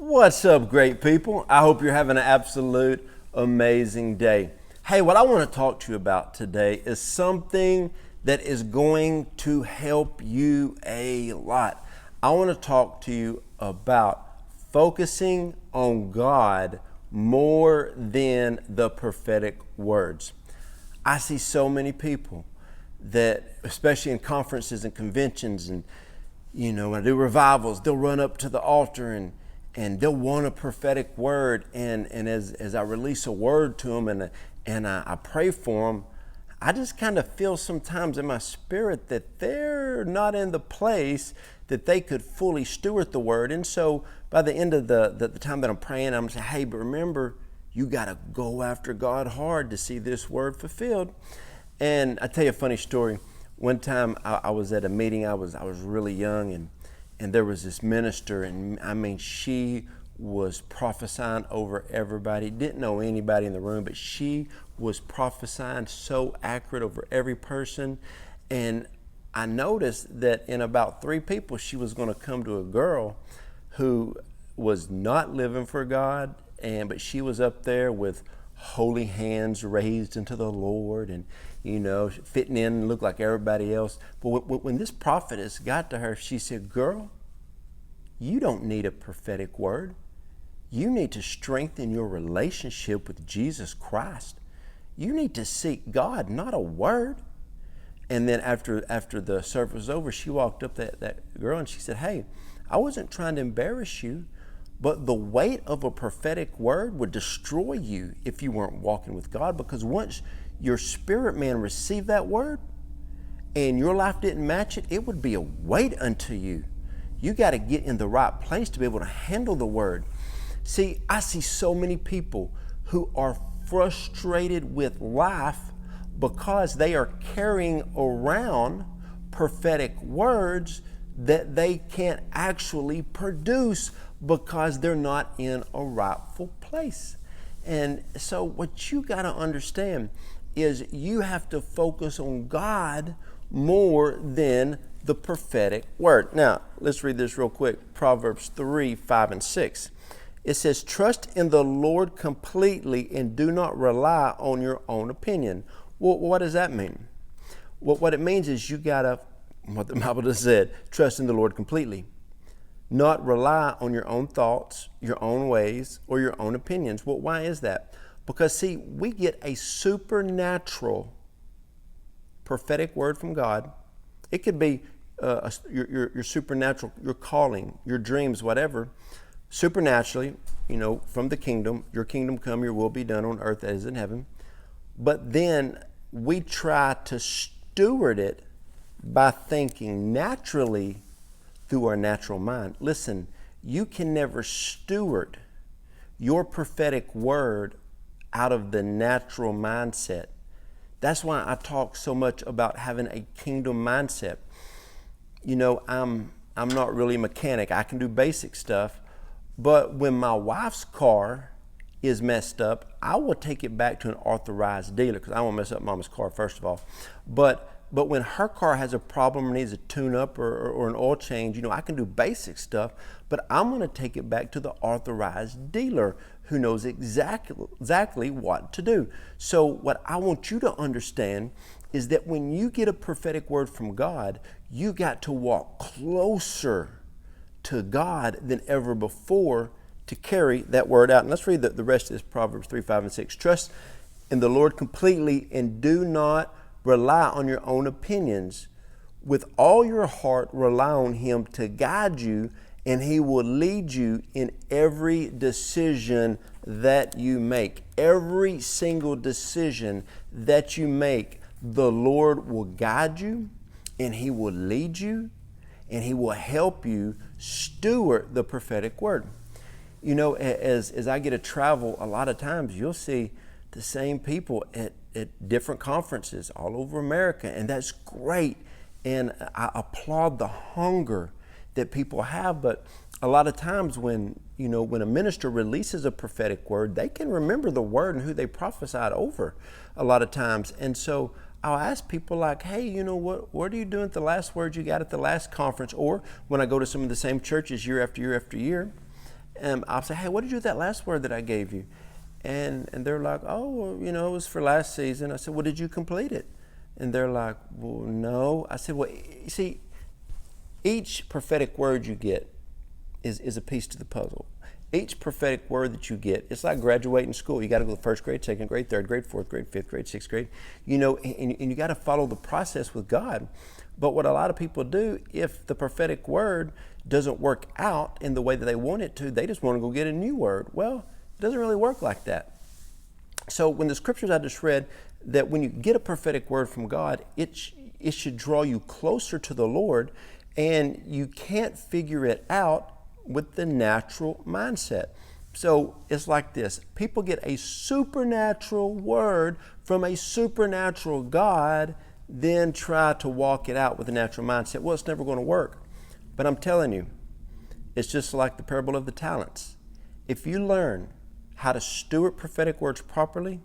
What's up, great people? I hope you're having an absolute amazing day. Hey, what I want to talk to you about today is something that is going to help you a lot. I want to talk to you about focusing on God more than the prophetic words. I see so many people that, especially in conferences and conventions, and when I do revivals, they'll run up to the altar and they'll want a prophetic word. And as I release a word to them and I pray for them, I just kind of feel sometimes in my spirit that they're not in the place that they could fully steward the word. And so by the end of the time that I'm praying, I'm saying, hey, but remember, you got to go after God hard to see this word fulfilled. And I tell you a funny story. One time I was at a meeting. I was really young, and there was this minister, and I mean, she was prophesying over everybody. Didn't know anybody in the room, but she was prophesying so accurate over every person. And I noticed that in about 3 people, she was going to come to a girl who was not living for God, but she was up there with holy hands raised unto the Lord, and fitting in and look like everybody else. But when this prophetess got to her, she said, girl, you don't need a prophetic word. You need to strengthen your relationship with Jesus Christ. You need to seek God, not a word. And then after the service was over, she walked up to that girl and she said, hey, I wasn't trying to embarrass you, but the weight of a prophetic word would destroy you if you weren't walking with God, because once your spirit man received that word and your life didn't match it, it would be a weight unto you. You got to get in the right place to be able to handle the word. See, I see so many people who are frustrated with life because they are carrying around prophetic words that they can't actually produce because they're not in a rightful place. And so what you got to understand is you have to focus on God more than the prophetic word. Now, let's read this real quick. Proverbs 3, 5, and 6. It says, trust in the Lord completely and do not rely on your own opinion. Well, what does that mean? Well, what it means is you got to, what the Bible just said, trust in the Lord completely. Not rely on your own thoughts, your own ways, or your own opinions. Well, why is that? Because, see, we get a supernatural prophetic word from God. It could be your supernatural, your calling, your dreams, whatever. Supernaturally, from the kingdom, your kingdom come, your will be done on earth as in heaven. But then we try to steward it by thinking naturally through our natural mind. Listen, you can never steward your prophetic word out of the natural mindset. That's why I talk so much about having a kingdom mindset. I'm not really a mechanic. I can do basic stuff, but when my wife's car is messed up, I will take it back to an authorized dealer, because I don't want to mess up mama's car, first of all. But when her car has a problem or needs a tune-up or an oil change, I can do basic stuff, but I'm going to take it back to the authorized dealer who knows exactly what to do. So what I want you to understand is that when you get a prophetic word from God, you got to walk closer to God than ever before to carry that word out. And let's read the rest of this, Proverbs 3, 5, and 6. Trust in the Lord completely and do not rely on your own opinions. With all your heart, rely on Him to guide you, and He will lead you in every decision that you make. Every single decision that you make, the Lord will guide you, and He will lead you, and He will help you steward the prophetic word. As I get to travel, a lot of times you'll see the same people at different conferences all over America, and that's great. And I applaud the hunger that people have. But a lot of times when a minister releases a prophetic word, they can remember the word and who they prophesied over a lot of times. And so I'll ask people like, hey, what are you doing at the last word you got at the last conference? Or when I go to some of the same churches year after year after year, I'll say, hey, what did you do with that last word that I gave you? And they're like, oh, well, you know, it was for last season. I said, well, did you complete it? And they're like, well, no. I said, well, you see, each prophetic word you get is a piece to the puzzle. Each prophetic word that you get, it's like graduating school. You got to go to first grade, second grade, third grade, fourth grade, fifth grade, sixth grade, you know, and you got to follow the process with God. But what a lot of people do, if the prophetic word doesn't work out in the way that they want it to, they just want to go get a new word. Well, it doesn't really work like that. So when the scriptures I just read, that when you get a prophetic word from God, it should draw you closer to the Lord, and you can't figure it out with the natural mindset. So it's like this. People get a supernatural word from a supernatural God, then try to walk it out with a natural mindset. Well, it's never going to work. But I'm telling you, it's just like the parable of the talents. If you learn how to steward prophetic words properly,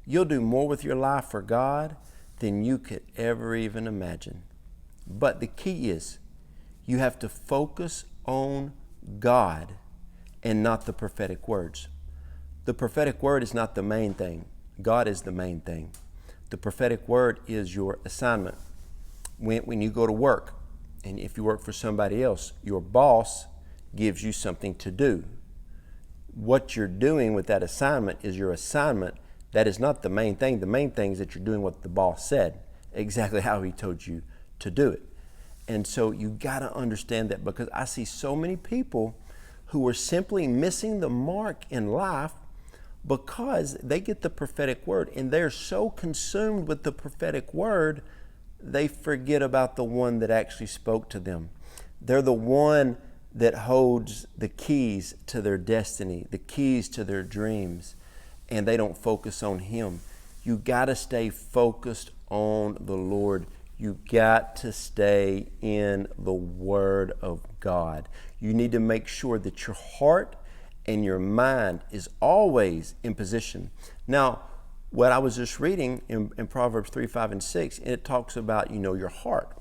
you'll do more with your life for God than you could ever even imagine. But the key is you have to focus on God and not the prophetic words. The prophetic word is not the main thing. God is the main thing. The prophetic word is your assignment. When you go to work, and if you work for somebody else, your boss gives you something to do. What you're doing with that assignment is your assignment. That is not the main thing. The main thing is that you're doing what the boss said, exactly how he told you to do it. And so you got to understand that, because I see so many people who are simply missing the mark in life because they get the prophetic word and they're so consumed with the prophetic word, they forget about the one that actually spoke to them. They're the one that holds the keys to their destiny, the keys to their dreams, and they don't focus on Him. You got to stay focused on the Lord. You got to stay in the Word of God. You need to make sure that your heart and your mind is always in position. Now, what I was just reading in Proverbs 3, 5, and 6, and it talks about, your heart.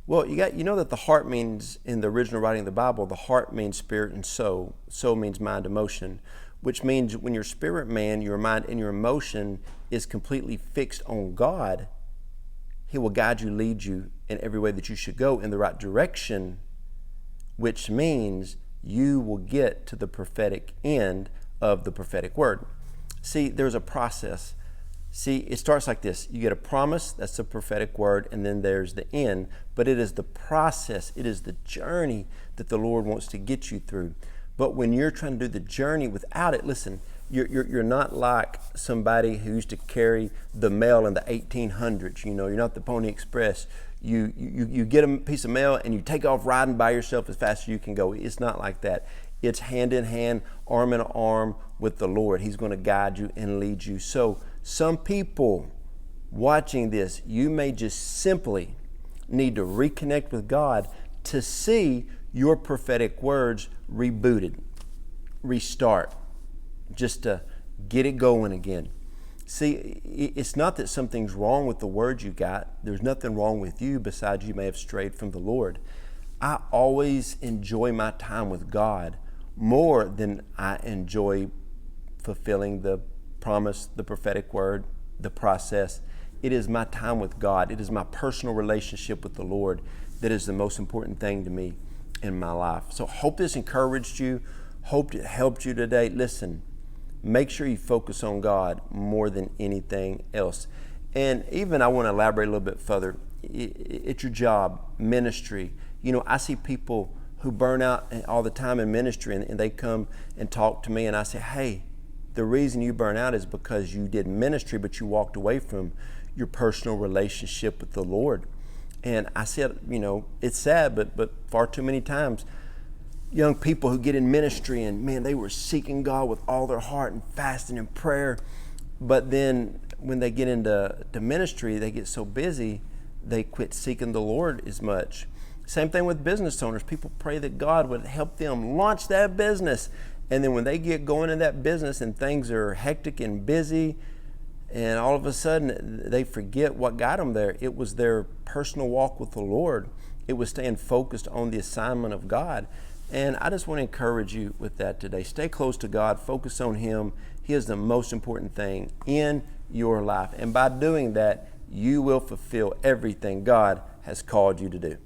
Well, you know that the heart means, in the original writing of the Bible, the heart means spirit and soul. Soul means mind, emotion, which means when your spirit man, your mind, and your emotion is completely fixed on God, He will guide you, lead you in every way that you should go in the right direction, which means you will get to the prophetic end of the prophetic word. See, there's a process. See, it starts like this. You get a promise, that's the prophetic word, and then there's the end. But it is the process, it is the journey that the Lord wants to get you through. But when you're trying to do the journey without it, listen, you're not like somebody who used to carry the mail in the 1800s. You're not the Pony Express. You get a piece of mail and you take off riding by yourself as fast as you can go. It's not like that. It's hand in hand, arm in arm with the Lord. He's going to guide you and lead you. So some people watching this, you may just simply need to reconnect with God to see your prophetic words rebooted, restart, just to get it going again. See, it's not that something's wrong with the word you got. There's nothing wrong with you besides you may have strayed from the Lord. I always enjoy my time with God more than I enjoy fulfilling the promise, the prophetic word, the process. It is my time with God. It is my personal relationship with the Lord that is the most important thing to me in my life. So hope this encouraged you. Hope it helped you today. Listen, make sure you focus on God more than anything else. And even I want to elaborate a little bit further. It's your job, ministry. I see people who burn out all the time in ministry, and they come and talk to me, and I say, hey, the reason you burn out is because you did ministry, but you walked away from your personal relationship with the Lord. And I said, it's sad, but far too many times, young people who get in ministry and man, they were seeking God with all their heart and fasting and prayer. But then when they get into ministry, they get so busy, they quit seeking the Lord as much. Same thing with business owners. People pray that God would help them launch that business. And then when they get going in that business and things are hectic and busy, and all of a sudden they forget what got them there. It was their personal walk with the Lord. It was staying focused on the assignment of God. And I just want to encourage you with that today. Stay close to God, focus on Him. He is the most important thing in your life. And by doing that, you will fulfill everything God has called you to do.